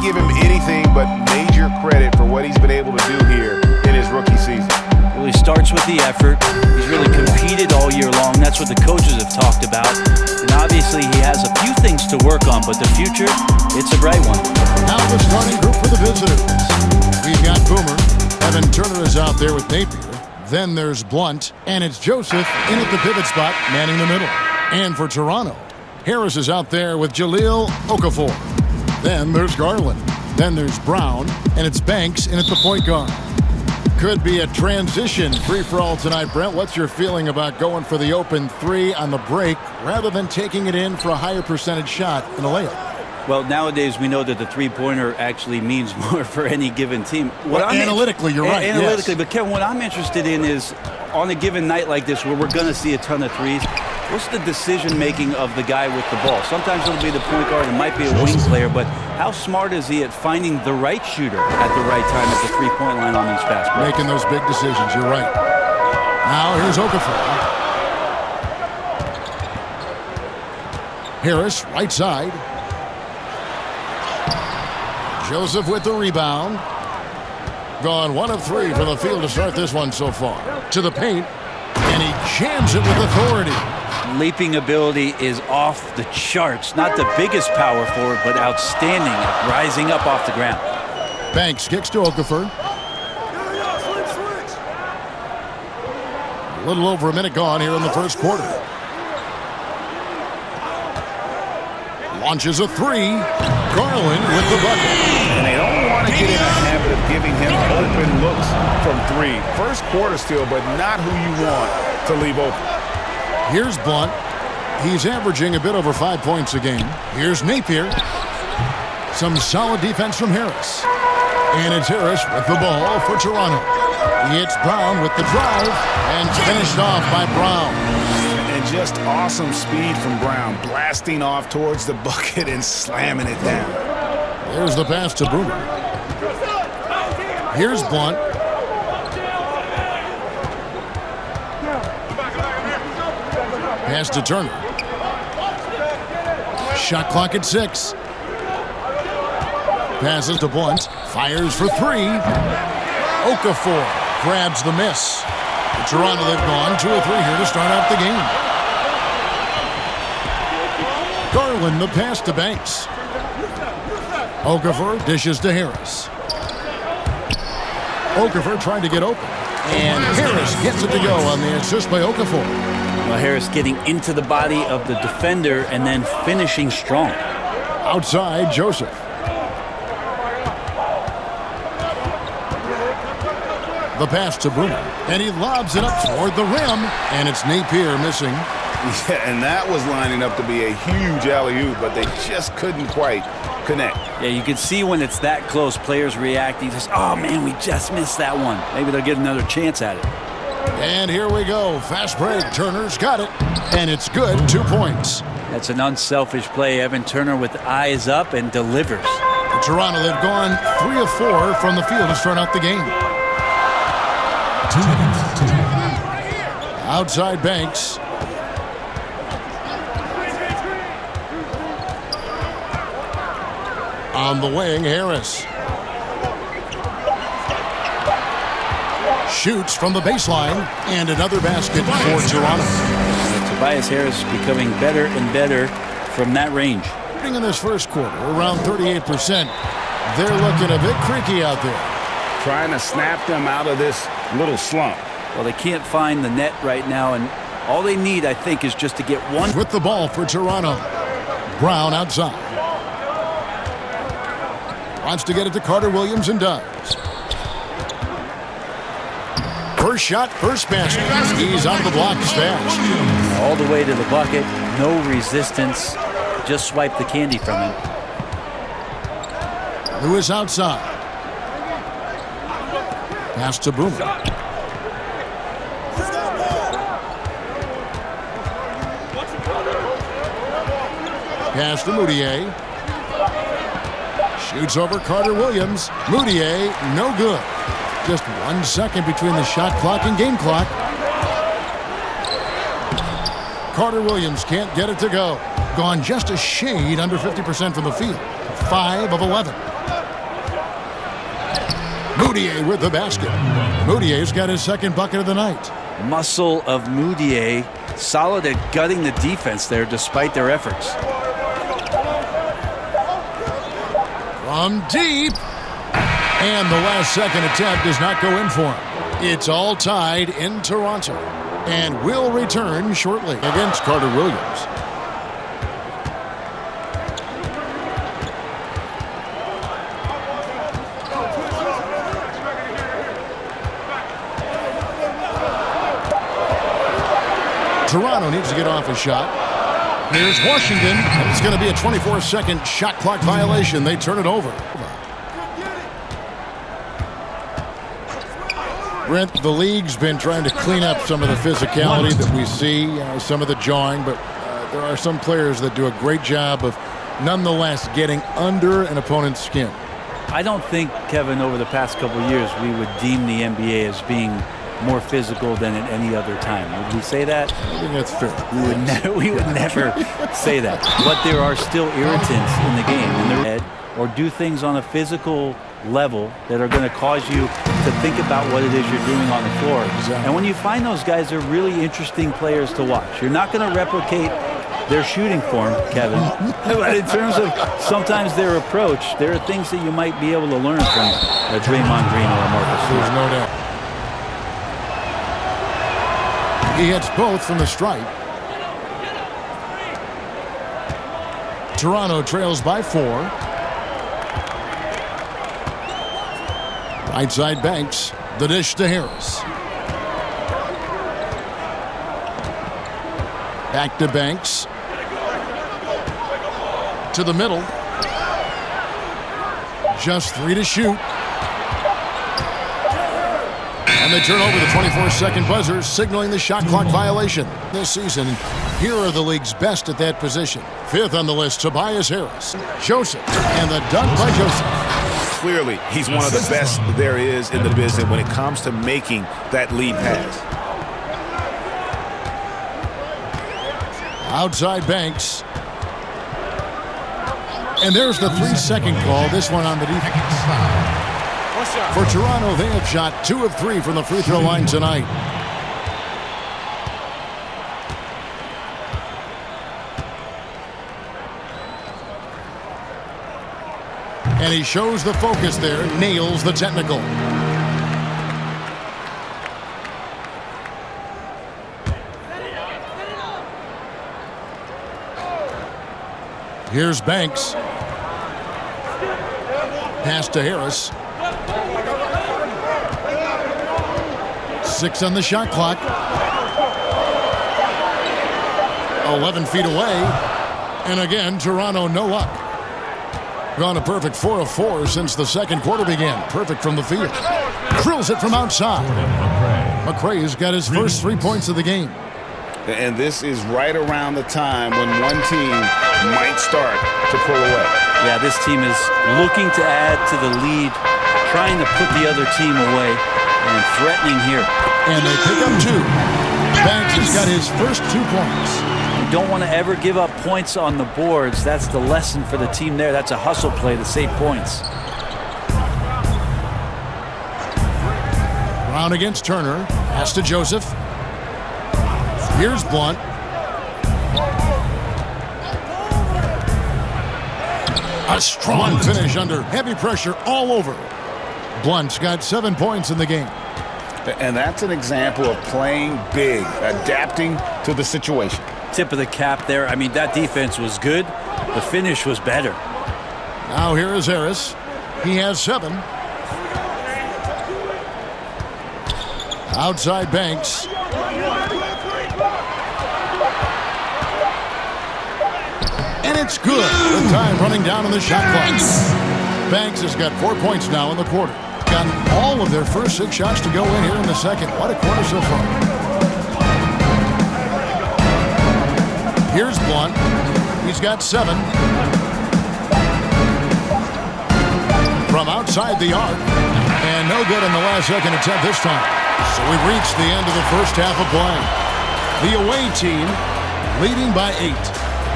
give him anything but major credit for what he's been able to do here in his rookie season. Well, he starts with the effort. He's really competed all year long. That's what the coaches have talked about. And obviously he has a few things to work on, but the future, it's a bright one. Now the starting group for the visitors. We've got Boomer. Evan Turner is out there with Napier. Then there's Blunt, and it's Joseph in at the pivot spot, manning the middle. And for Toronto, Harris is out there with Jahlil Okafor. Then there's Garland. Then there's Brown, and it's Banks in at the point guard. Could be a transition free-for-all tonight, Brent. What's your feeling about going for the open three on the break rather than taking it in for a higher percentage shot in a layup? Well, nowadays we know that the three-pointer actually means more for any given team. Analytically, you're right. Analytically, yes. But Kevin, what I'm interested in is on a given night like this where we're going to see a ton of threes, what's the decision-making of the guy with the ball? Sometimes it'll be the point guard, it might be a wing player, but how smart is he at finding the right shooter at the right time at the three-point line on these fast breaks? Making those big decisions, you're right. Now here's Okafor. Harris, right side. Joseph with the rebound. Gone 1 of 3 from the field to start this one so far. To the paint, and he jams it with authority. Leaping ability is off the charts. Not the biggest power forward, but outstanding at rising up off the ground. Banks kicks to Okafor. A little over a minute gone here in the first quarter. Launches a three. Garland with the bucket. And they don't want to get in a habit of giving him open looks from three. First quarter still, but not who you want to leave open. Here's Blunt. He's averaging a bit over 5 points a game. Here's Napier. Some solid defense from Harris. And it's Harris with the ball for Toronto. It's Brown with the drive and finished off by Brown. And just awesome speed from Brown, blasting off towards the bucket and slamming it down. There's the pass to Boomer. Here's Blunt. Pass to Turner. Shot clock at 6. Passes to Blunt. Fires for 3. Okafor grabs the miss. Toronto, they've gone 2 of 3 here to start out the game. Garland, the pass to Banks. Okafor dishes to Harris. Okafor trying to get open. And Harris gets it to go on the assist by Okafor. Well, Harris getting into the body of the defender and then finishing strong. Outside, Joseph. The pass to Bruno, and he lobs it up toward the rim, and it's Napier missing. Yeah, and that was lining up to be a huge alley-oop, but they just couldn't quite connect. Yeah, you can see when it's that close, players reacting, just, oh man, we just missed that one. Maybe they'll get another chance at it. And here we go, fast break, Turner's got it, and it's good, 2 points. That's an unselfish play. Evan Turner with eyes up and delivers. For Toronto, they've gone 3 of 4 from the field to start out the game. Outside Banks. On the wing, Harris. Shoots from the baseline, and another basket for Toronto. Tobias Harris becoming better and better from that range. In this first quarter, around 38%. They're looking a bit creaky out there. Trying to snap them out of this little slump. Well, they can't find the net right now, and all they need, I think, is just to get one. With the ball for Toronto. Brown outside. Wants to get it to Carter Williams and does. First shot, first basket. He's on the blocks fast. All the way to the bucket, no resistance. Just swipe the candy from him. Lewis outside. Pass to Boomer. Pass to Moutier. Shoots over Carter Williams. Moutier, no good. Just 1 second between the shot clock and game clock. Carter Williams can't get it to go. Gone just a shade under 50% from the field. 5 of 11. Moutier with the basket. Moutier's got his second bucket of the night. Muscle of Moutier, solid at gutting the defense there despite their efforts. From deep. And the last second attempt does not go in for him. It's all tied in Toronto. And will return shortly against Carter Williams. Toronto needs to get off a shot. Here's Washington. And it's going to be a 24-second shot clock violation. They turn it over. Brent, the league's been trying to clean up some of the physicality that we see, some of the jawing, but there are some players that do a great job of nonetheless getting under an opponent's skin. I don't think, Kevin, over the past couple of years, we would deem the NBA as being more physical than at any other time. Would we say that? I think that's fair. We would never say that. But there are still irritants in the game, in their head, or do things on a physical level that are going to cause you to think about what it is you're doing on the floor. Exactly. And when you find those guys, they're really interesting players to watch. You're not going to replicate their shooting form, Kevin. But in terms of sometimes their approach, there are things that you might be able to learn from Draymond Green or Marcus Smart. There's no doubt. He hits both from the stripe. Toronto trails by 4. Right side Banks. The dish to Harris. Back to Banks. To the middle. Just 3 to shoot. And they turn over the 24-second buzzer, signaling the shot clock violation. This season, here are the league's best at that position. 5th on the list, Tobias Harris. Joseph, and the dunk by Joseph. Clearly, he's one of the best there is in the business when it comes to making that lead pass. Outside Banks. And there's the 3-second call, this one on the defense. For Toronto, they have shot 2 of 3 from the free throw line tonight. And he shows the focus there, nails the technical. Here's Banks. Pass to Harris. 6 on the shot clock. 11 feet away. And again, Toronto no luck. Gone a perfect 4 of 4 since the second quarter began. Perfect from the field. Drills it from outside. McRae has got his first 3 points of the game. And this is right around the time when one team might start to pull away. Yeah, this team is looking to add to the lead, trying to put the other team away, and threatening here. And they pick up 2. Banks has got his first 2 points. You don't want to ever give up points on the boards. That's the lesson for the team there. That's a hustle play to save points. Brown against Turner. Pass to Joseph. Here's Blunt. A strong finish under heavy pressure all over. Blunt's got 7 points in the game. And that's an example of playing big, adapting to the situation. Tip of the cap there. I mean, that defense was good. The finish was better. Now here is Harris. He has 7. Outside Banks. And it's good. The time running down on the shot clock. Banks has got 4 points now in the quarter. Got all of their first 6 shots to go in here in the second. What a quarter so far. Here's Blunt. He's got 7. From outside the arc. And no good on the last second attempt this time. So we've reached the end of the first half of play. The away team leading by 8.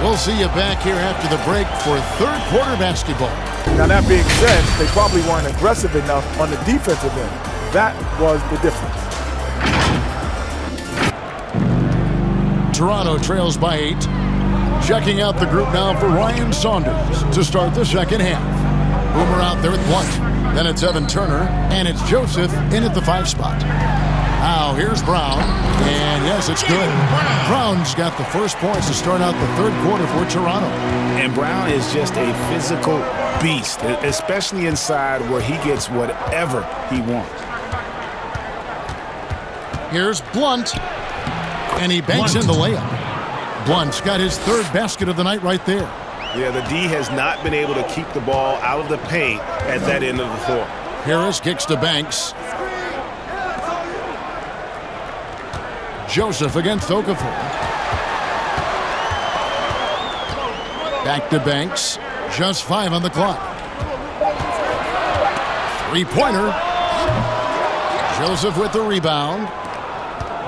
We'll see you back here after the break for third quarter basketball. Now, that being said, they probably weren't aggressive enough on the defensive end. That was the difference. Toronto trails by 8. Checking out the group now for Ryan Saunders to start the second half. Boomer out there with Blunt. Then it's Evan Turner, and it's Joseph in at the 5 spot. Now here's Brown, and yes, it's good. Brown's got the first points to start out the third quarter for Toronto. And Brown is just a physical beast, especially inside where he gets whatever he wants. Here's Blunt, and he banks in the layup. Blunt's got his third basket of the night right there. Yeah, the D has not been able to keep the ball out of the paint at that end of the floor. Harris kicks to Banks. Joseph against Okafor. Back to Banks. Just 5 on the clock. 3-pointer. Joseph with the rebound.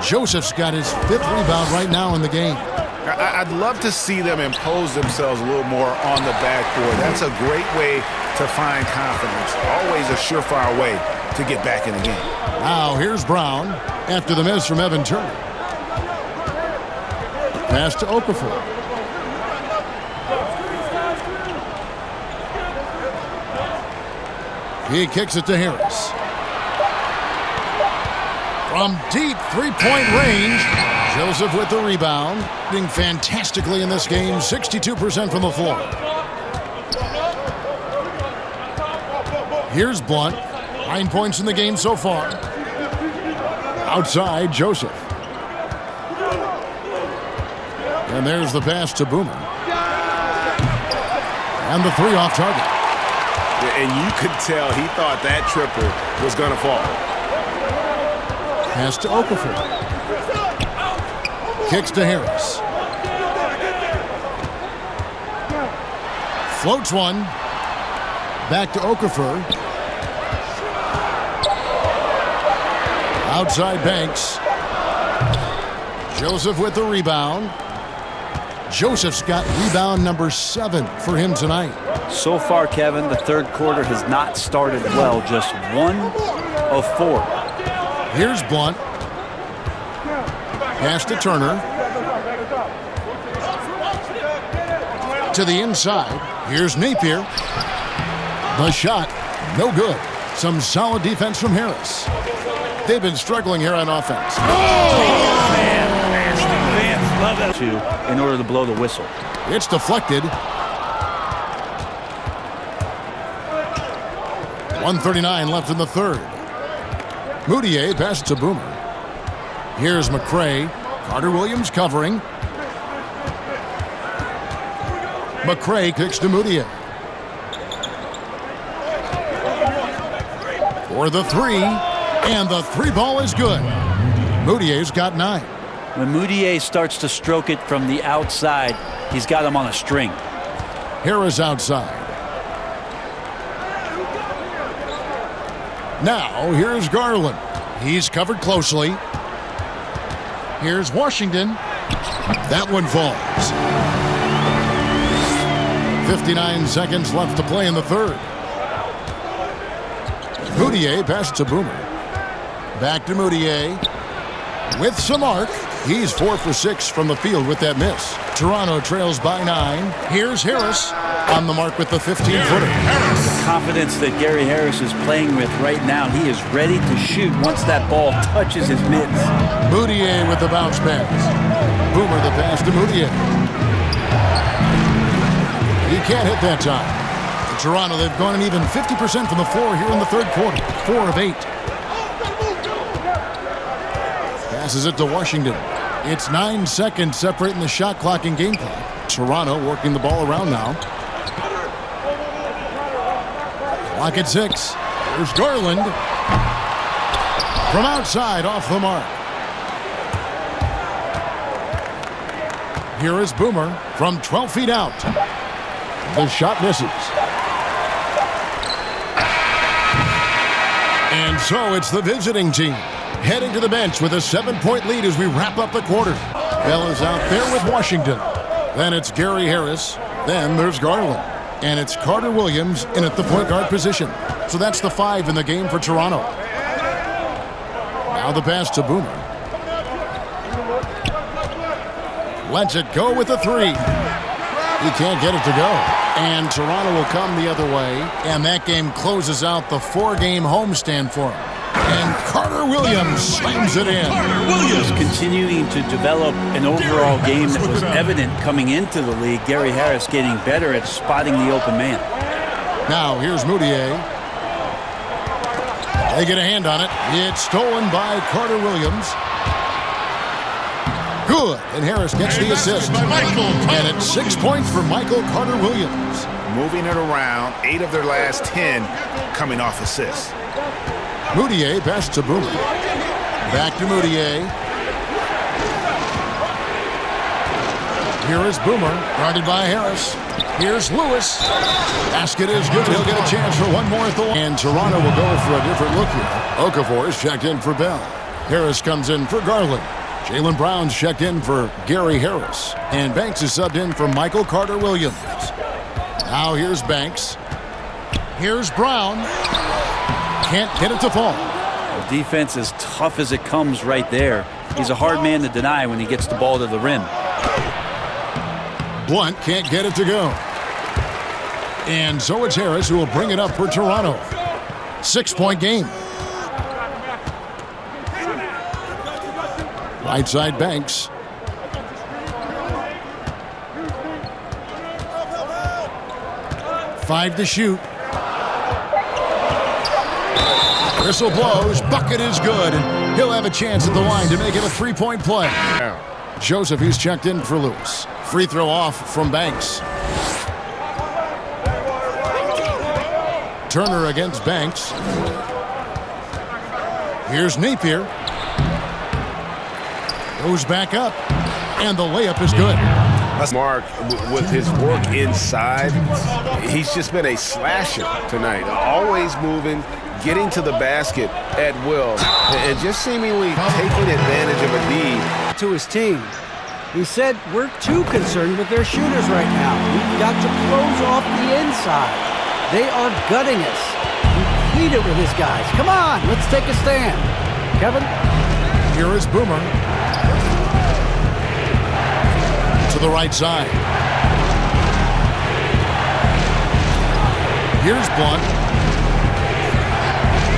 Joseph's got his 5th rebound right now in the game. I'd love to see them impose themselves a little more on the backboard. That's a great way to find confidence. Always a surefire way to get back in the game. Now here's Brown after the miss from Evan Turner. Pass to Okafor. He kicks it to Harris. From deep 3-point range, Joseph with the rebound. Doing fantastically in this game, 62% from the floor. Here's Blunt. 9 points in the game so far. Outside, Joseph. And there's the pass to Boomer. And the 3 off target. And you could tell he thought that triple was going to fall. Pass to Okafor. Kicks to Harris. Floats one. Back to Okafor. Outside Banks. Joseph with the rebound. Joseph's got rebound number 7 for him tonight. So far, Kevin, the third quarter has not started well. Just 1 of 4. Here's Blunt. Pass to Turner. To the inside. Here's Napier. The shot, no good. Some solid defense from Harris. They've been struggling here on offense. Fans love that too, in order to blow the whistle. It's deflected. 1:39 left in the third. Moutier passes to Boomer. Here's McCray. Carter Williams covering. McCray kicks to Moutier. For the 3, and the 3 ball is good. Moutier's got 9. When Moutier starts to stroke it from the outside, he's got him on a string. Harris outside. Now, here's Garland. He's covered closely. Here's Washington. That one falls. 59 seconds left to play in the third. Moutier passes to Boomer. Back to Moutier. With some arc. He's 4 for 6 from the field with that miss. Toronto trails by 9. Here's Harris on the mark with the 15-footer. The confidence that Gary Harris is playing with right now, he is ready to shoot once that ball touches his mitts. Moutier with the bounce pass. Boomer the pass to Moutier. He can't hit that time. Toronto, they've gone an even 50% from the floor here in the third quarter. 4 of 8. Passes it to Washington. It's 9 seconds separating the shot clock and game clock. Toronto working the ball around now. Clock at 6. There's Garland. From outside, off the mark. Here is Boomer from 12 feet out. The shot misses. And so it's the visiting team heading to the bench with a 7-point lead as we wrap up the quarter. Bell is out there with Washington. Then it's Gary Harris. Then there's Garland. And it's Carter Williams in at the point guard position. So that's the 5 in the game for Toronto. Now the pass to Boomer. Lets it go with a 3. He can't get it to go. And Toronto will come the other way. And that game closes out the 4-game homestand for him. And Carter Williams slams it in. Williams continuing to develop an overall game that was evident coming into the league. Gary Harris getting better at spotting the open man. Now here's Moutier. They get a hand on it. It's stolen by Carter Williams. Good. And Harris gets the assist. And it's 6 points for Michael Carter Williams. Moving it around, 8 of their last 10 coming off assists. Moutier pass to Boomer. Back to Moutier. Here is Boomer, guarded by Harris. Here's Lewis. Basket is good. He'll get a chance for one more at the line. And Toronto will go for a different look here. Okafor is checked in for Bell. Harris comes in for Garland. Jaylen Brown's checked in for Gary Harris. And Banks is subbed in for Michael Carter Williams. Now here's Banks. Here's Brown. Can't get it to fall. The defense is tough as it comes right there. He's a hard man to deny when he gets the ball to the rim. Blunt can't get it to go. And so it's Harris who will bring it up for Toronto. 6-point game. Right side Banks. Five to shoot. Whistle blows. Bucket is good. And he'll have a chance at the line to make it a 3-point play. Joseph, he's checked in for Lewis. Free throw off from Banks. Turner against Banks. Here's Napier. Goes back up. And the layup is good. Mark, with his work inside, he's just been a slasher tonight. Always moving, getting to the basket at will, and just seemingly taking advantage of a need. To his team. He said, we're too concerned with their shooters right now. We've got to close off the inside. They are gutting us. Complete it with his guys. Come on, let's take a stand. Kevin? Here is Boomer. To the right side. Here's Blunt.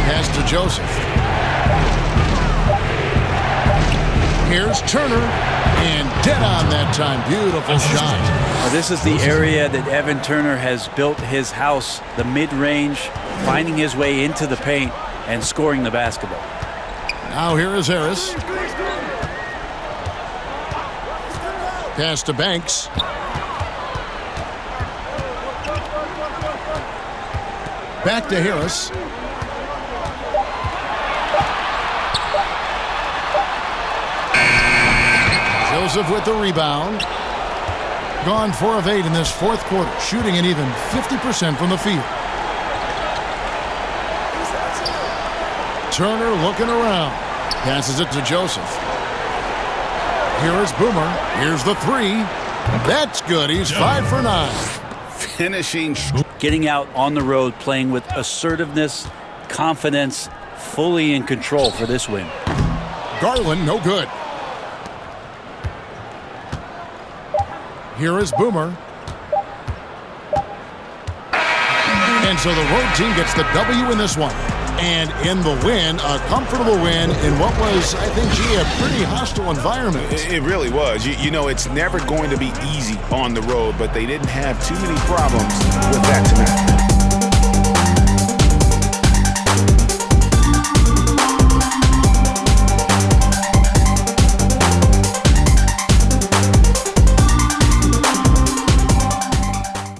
Pass to Joseph. Here's Turner. And dead on that time. Beautiful shot. Well, this is the area that Evan Turner has built his house, the mid-range, finding his way into the paint and scoring the basketball. Now here is Harris. Pass to Banks. Back to Harris. Joseph with the rebound. Gone 4 of 8 in this fourth quarter, shooting an even 50% from the field. Turner looking around. Passes it to Joseph. Here is Boomer. Here's the 3. That's good. He's 5 for 9. Finishing. Getting out on the road, playing with assertiveness, confidence, fully in control for this win. Garland, no good. Here is Boomer. And so the road team gets the W in this one. And in the win, a comfortable win in what was, I think, a pretty hostile environment. It really was. You know, it's never going to be easy on the road, but they didn't have too many problems with that tonight.